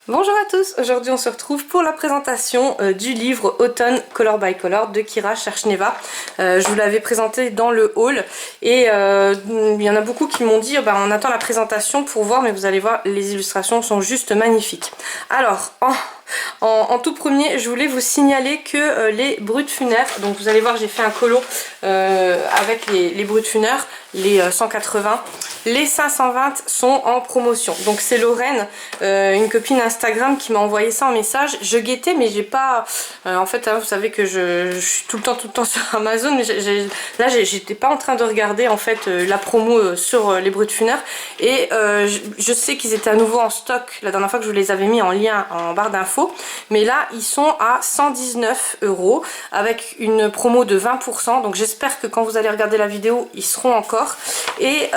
Bonjour à tous, aujourd'hui on se retrouve pour la présentation du livre Automne Color by Color de Kira Cherchneva. Je vous l'avais présenté dans le haul et il y en a beaucoup qui m'ont dit on attend la présentation pour voir, mais vous allez voir, les illustrations sont juste magnifiques. Alors, en tout premier, je voulais vous signaler que les Brutfuner, donc vous allez voir, j'ai fait un colo avec les Brutfuner, les 180, les 520 sont en promotion. Donc c'est Lorraine, une copine Instagram, qui m'a envoyé ça en message. Je guettais, mais j'ai pas... en fait, hein, vous savez que je suis tout le temps sur Amazon, mais là j'étais pas en train de regarder en fait la promo sur les Brutfuner. Et je sais qu'ils étaient à nouveau en stock la dernière fois que je vous les avais mis en lien en barre d'infos. Mais là, ils sont à 119 € avec une promo de 20%. Donc j'espère que quand vous allez regarder la vidéo, ils seront encore. Et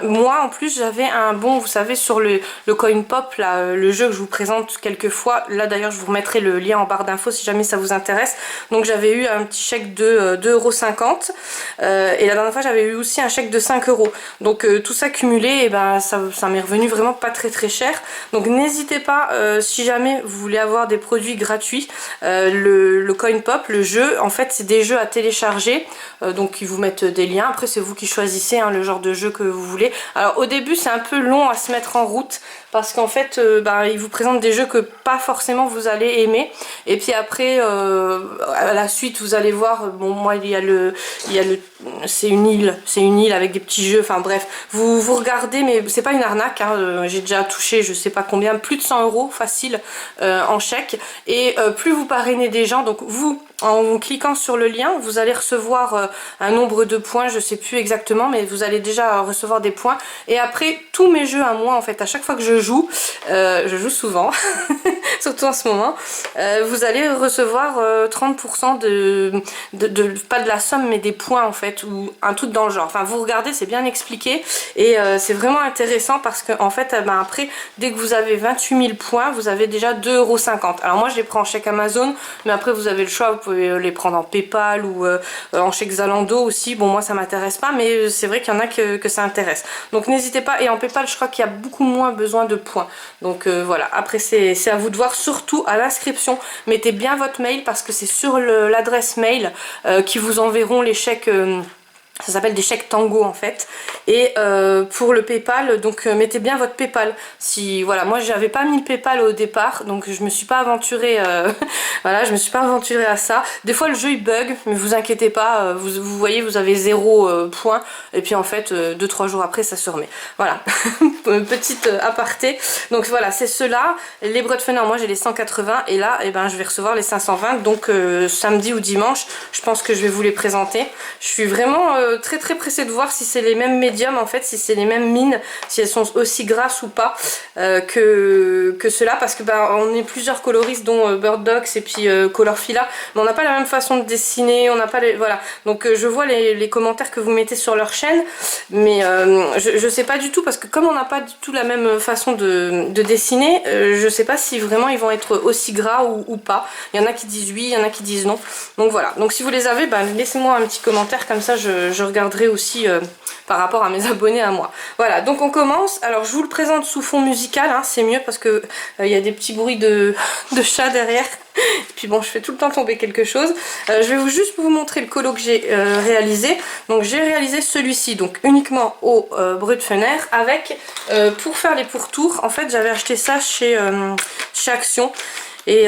moi, en plus, j'avais un bon, vous savez, sur le Coin Pop, là, le jeu que je vous présente quelques fois. Là, d'ailleurs, je vous remettrai le lien en barre d'infos si jamais ça vous intéresse. Donc j'avais eu un petit chèque de 2,50 €. Et la dernière fois, j'avais eu aussi un chèque de 5 €. Donc tout ça cumulé, et ça m'est revenu vraiment pas très cher. Donc n'hésitez pas, si jamais vous voulez avoir des produits gratuits, le Coin Pop, le jeu, en fait c'est des jeux à télécharger, donc ils vous mettent des liens, après c'est vous qui choisissez hein, le genre de jeu que vous voulez. Alors au début c'est un peu long à se mettre en route, parce qu'en fait ils vous présentent des jeux que pas forcément vous allez aimer, et puis après à la suite vous allez voir, bon moi c'est une île avec des petits jeux, enfin bref, vous regardez, mais c'est pas une arnaque, hein, j'ai déjà touché je sais pas combien, plus de 100 € facile en chèque. Et plus vous parrainez des gens, donc vous, en cliquant sur le lien, vous allez recevoir un nombre de points, je sais plus exactement, mais vous allez déjà recevoir des points. Et après, tous mes jeux à moi, en fait, à chaque fois que je joue souvent, surtout en ce moment, vous allez recevoir 30% pas de la somme, mais des points, en fait, ou un truc dans le genre. Enfin, vous regardez, c'est bien expliqué, et c'est vraiment intéressant, parce que en fait, après, dès que vous avez 28 000 points, vous avez déjà 2,50 €. Alors moi je les prends en chèque Amazon, mais après vous avez le choix, vous pouvez les prendre en PayPal ou en chèque Zalando aussi. Bon, moi ça m'intéresse pas, mais c'est vrai qu'il y en a que ça intéresse. Donc n'hésitez pas, et en PayPal je crois qu'il y a beaucoup moins besoin de points. Donc voilà, après c'est à vous de voir, surtout à l'inscription. Mettez bien votre mail, parce que c'est sur l'adresse mail qui vous enverront les chèques. Ça s'appelle des chèques Tango en fait. Et pour le PayPal, donc mettez bien votre PayPal. Si voilà, moi j'avais pas mis le PayPal au départ, donc je me suis pas aventurée. Voilà, je me suis pas aventurée à ça. Des fois le jeu il bug, mais vous inquiétez pas. Vous voyez, vous avez 0 point, et puis en fait 2-3 jours après ça se remet. Voilà, petite aparté. Donc voilà, c'est ceux-là. Les Brutfuner, moi j'ai les 180, et là je vais recevoir les 520. Donc samedi ou dimanche, je pense que je vais vous les présenter. Je suis vraiment très pressée de voir si c'est les mêmes médiums, en fait, si c'est les mêmes mines, si elles sont aussi grasses ou pas que ceux-là, parce que on est plusieurs coloristes, dont Bird Dogs et puis Colorfila, mais on n'a pas la même façon de dessiner, on n'a pas les... voilà. Donc je vois les commentaires que vous mettez sur leur chaîne, mais je sais pas du tout, parce que comme on n'a pas du tout la même façon de dessiner, je sais pas si vraiment ils vont être aussi gras ou pas. Il y en a qui disent oui, il y en a qui disent non. Donc voilà, donc si vous les avez, laissez-moi un petit commentaire, comme ça je regarderai aussi par rapport à mes abonnés à moi. Voilà, donc on commence. Alors je vous le présente sous fond musical, hein, c'est mieux, parce que il y a des petits bruits de chat derrière. Et puis bon, je fais tout le temps tomber quelque chose. Je vais juste vous montrer le colo que j'ai réalisé. Donc j'ai réalisé celui-ci, donc uniquement au Brutfuner, avec pour faire les pourtours. En fait j'avais acheté ça chez Action. Et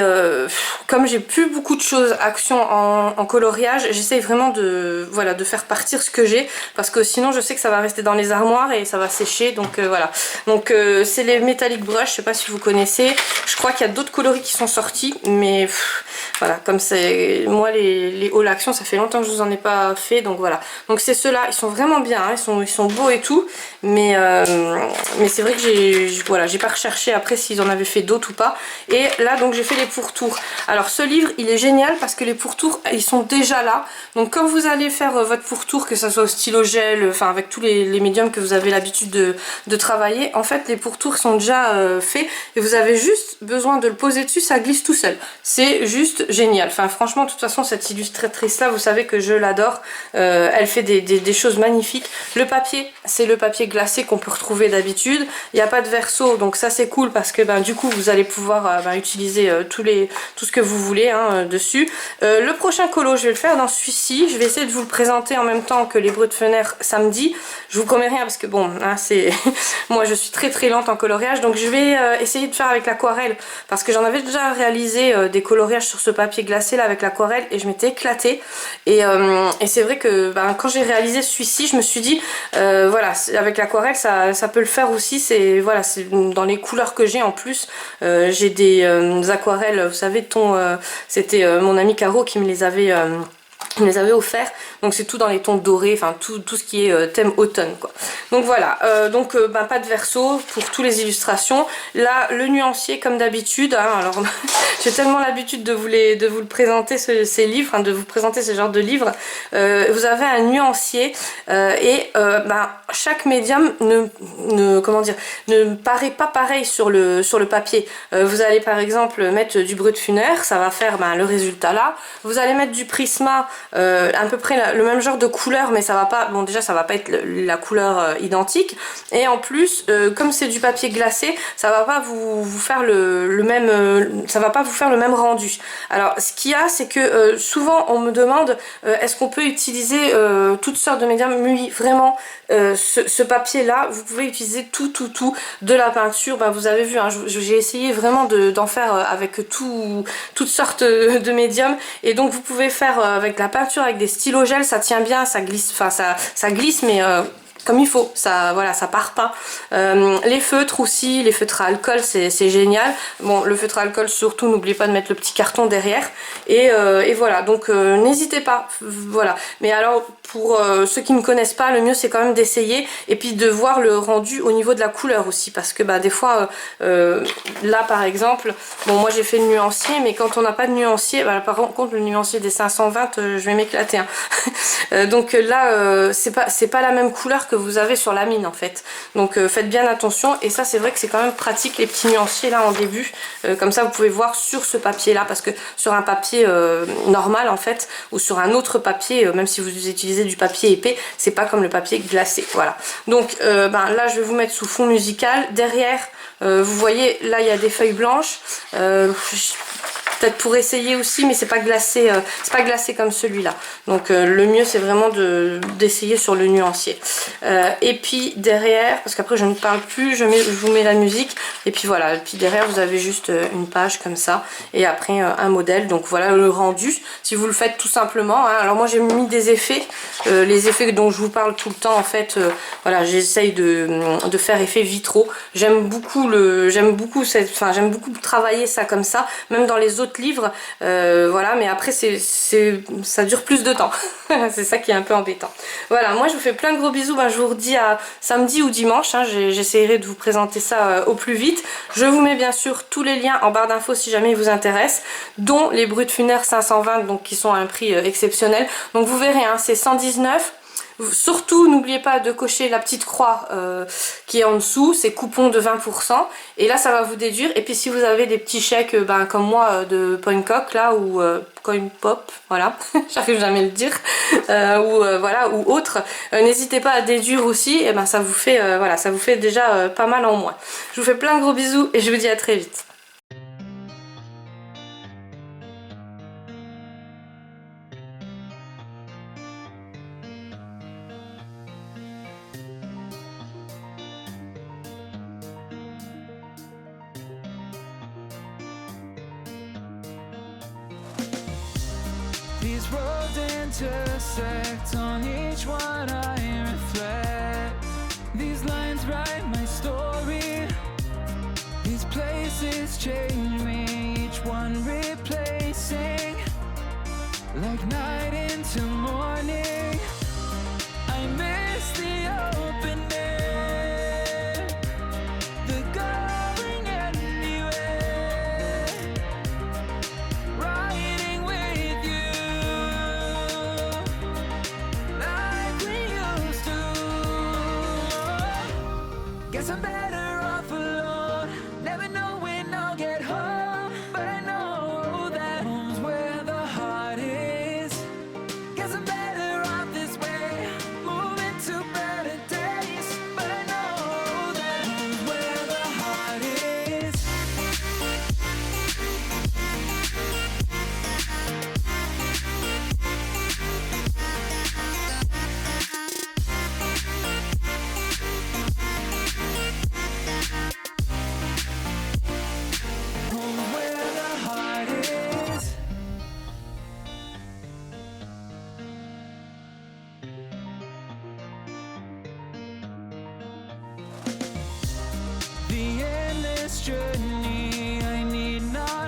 comme j'ai plus beaucoup de choses Action en coloriage, j'essaye vraiment de faire partir ce que j'ai, parce que sinon je sais que ça va rester dans les armoires et ça va sécher. Donc voilà, donc c'est les Metallic Brush, je sais pas si vous connaissez. Je crois qu'il y a d'autres coloris qui sont sortis, mais voilà, comme c'est moi les hauls Action, ça fait longtemps que je vous en ai pas fait, donc voilà. Donc c'est ceux-là, ils sont vraiment bien, hein, ils sont beaux et tout, mais c'est vrai que j'ai pas recherché après s'ils en avaient fait d'autres ou pas. Et là donc j'ai j'ai fait les pourtours. Alors ce livre il est génial parce que les pourtours ils sont déjà là. Donc quand vous allez faire votre pourtour, que ce soit au stylo gel, enfin avec tous les médiums que vous avez l'habitude de travailler, en fait les pourtours sont déjà faits et vous avez juste besoin de le poser dessus, ça glisse tout seul. C'est juste génial. Enfin franchement de toute façon cette illustratrice là vous savez que je l'adore. Elle fait des choses magnifiques. Le papier c'est le papier glacé qu'on peut retrouver d'habitude. Il n'y a pas de verso donc ça c'est cool parce que du coup vous allez pouvoir utiliser tout ce que vous voulez dessus. Le prochain colo je vais le faire dans celui-ci. Je vais essayer de vous le présenter en même temps que les bruits de fenêtre samedi. Je vous promets rien parce que bon c'est moi je suis très lente en coloriage donc je vais essayer de faire avec l'aquarelle parce que j'en avais déjà réalisé des coloriages sur ce papier glacé là avec l'aquarelle et je m'étais éclatée et c'est vrai que quand j'ai réalisé celui-ci je me suis dit voilà avec l'aquarelle ça peut le faire aussi. C'est voilà, c'est dans les couleurs que j'ai en plus j'ai des aquarelles vous savez ton c'était mon ami Caro qui me les avait offerts, donc c'est tout dans les tons dorés, enfin tout ce qui est thème automne quoi. Donc voilà, pas de verso pour toutes les illustrations. Là le nuancier comme d'habitude, alors j'ai tellement l'habitude de vous le présenter ces livres, de vous présenter ce genre de livres. Vous avez un nuancier chaque médium ne paraît pas pareil sur le papier. Vous allez par exemple mettre du brut funaire, ça va faire le résultat là. Vous allez mettre du prisma, à peu près le même genre de couleur mais ça va pas, bon déjà ça va pas être la couleur identique et en plus comme c'est du papier glacé ça va pas vous faire le même rendu. Alors ce qu'il y a c'est que souvent on me demande est-ce qu'on peut utiliser toutes sortes de médiums. Oui vraiment ce papier là vous pouvez utiliser tout de la peinture, vous avez vu j'ai essayé vraiment d'en faire avec toutes sortes de médiums et donc vous pouvez faire avec la peinture, avec des stylos gel, ça tient bien, ça glisse, enfin ça glisse mais comme il faut, ça part pas. Les feutres aussi, les feutres à alcool c'est génial. Bon le feutre à alcool surtout n'oubliez pas de mettre le petit carton derrière et voilà donc n'hésitez pas, voilà. Mais alors pour ceux qui ne connaissent pas, le mieux c'est quand même d'essayer et puis de voir le rendu au niveau de la couleur aussi parce que des fois là par exemple, bon moi j'ai fait le nuancier mais quand on n'a pas de nuancier, par contre le nuancier des 520 je vais m'éclater donc là c'est pas la même couleur que vous avez sur la mine en fait, donc faites bien attention. Et ça c'est vrai que c'est quand même pratique les petits nuanciers là en début, comme ça vous pouvez voir sur ce papier là parce que sur un papier normal en fait ou sur un autre papier, même si vous utilisez du papier épais, c'est pas comme le papier glacé, voilà. Donc là je vais vous mettre sous fond musical. Derrière vous voyez là il y a des feuilles blanches, peut-être pour essayer aussi mais c'est pas glacé comme celui-là, donc le mieux c'est vraiment d'essayer sur le nuancier. Et puis derrière, parce qu'après je ne parle plus, je vous mets la musique et puis voilà, et puis derrière vous avez juste une page comme ça et après un modèle. Donc voilà le rendu si vous le faites tout simplement alors moi j'ai mis des effets, les effets dont je vous parle tout le temps en fait, voilà, j'essaye de faire effet vitraux. J'aime beaucoup travailler ça comme ça, même dans les autres livres, voilà, mais après ça dure plus de temps. C'est ça qui est un peu embêtant. Voilà, moi je vous fais plein de gros bisous, je vous redis à samedi ou dimanche, j'essaierai de vous présenter ça au plus vite. Je vous mets bien sûr tous les liens en barre d'infos si jamais ils vous intéressent, dont les bruts de funaire 520, donc qui sont à un prix exceptionnel. Donc vous verrez, c'est 119. Surtout n'oubliez pas de cocher la petite croix qui est en dessous, c'est coupon de 20% et là ça va vous déduire. Et puis si vous avez des petits chèques comme moi de PointCock là ou CoinPop, voilà, j'arrive jamais à le dire, voilà, ou autre, n'hésitez pas à déduire aussi, et ça vous fait voilà, ça vous fait déjà pas mal en moins. Je vous fais plein de gros bisous et je vous dis à très vite. These roads intersect, on each one I reflect. These lines write my story. These places change me, each one replacing. Like night into morning, I miss the open